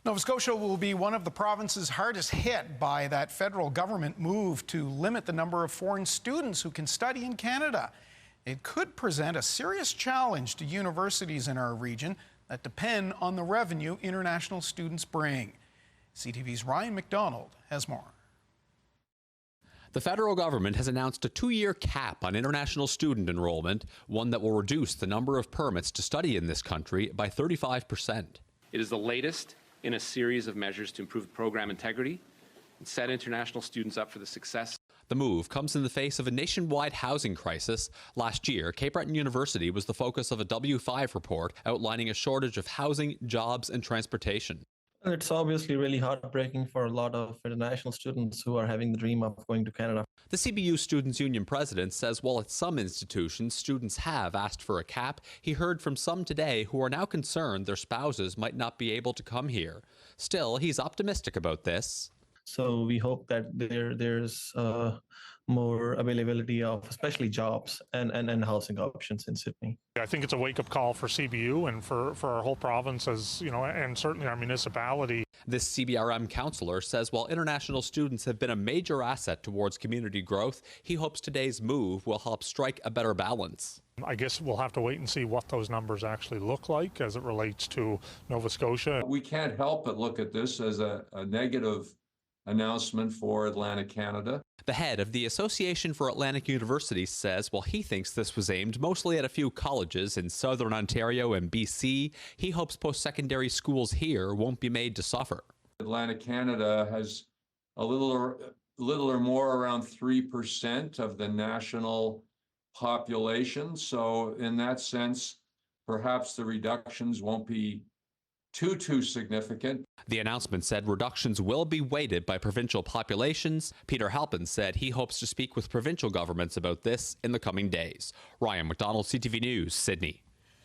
Nova Scotia will be one of the provinces hardest hit by that federal government move to limit the number of foreign students who can study in Canada. It could present a serious challenge to universities in our region that depend on the revenue international students bring. CTV's Ryan McDonald has more. The federal government has announced a 2-year cap on international student enrollment, one that will reduce the number of permits to study in this country by 35%. It is the latest in a series of measures to improve program integrity and set international students up for the success. The move comes in the face of a nationwide housing crisis. Last year, Cape Breton University was the focus of a W5 report outlining a shortage of housing, jobs, and transportation. It's obviously really heartbreaking for a lot of international students who are having the dream of going to Canada. The CBU Students' Union president says while at some institutions students have asked for a cap, he heard from some today who are now concerned their spouses might not be able to come here. Still, he's optimistic about this. So we hope that there's more availability of especially jobs and housing options in Sydney. I think it's a wake-up call for CBU and for our whole province, as you know, and certainly our municipality. This CBRM councillor says while international students have been a major asset towards community growth, he hopes today's move will help strike a better balance. I guess we'll have to wait and see what those numbers actually look like as it relates to Nova Scotia. We can't help but look at this as a negative announcement for Atlantic Canada. The head of the Association for Atlantic Universities says while he thinks this was aimed mostly at a few colleges in southern Ontario and BC, he hopes post-secondary schools here won't be made to suffer. Atlantic Canada has a little or more around 3% of the national population. So in that sense, perhaps the reductions won't be too significant. The announcement said reductions will be weighted by provincial populations. Peter Halpin said he hopes to speak with provincial governments about this in the coming days. Ryan McDonald, CTV News, Sydney.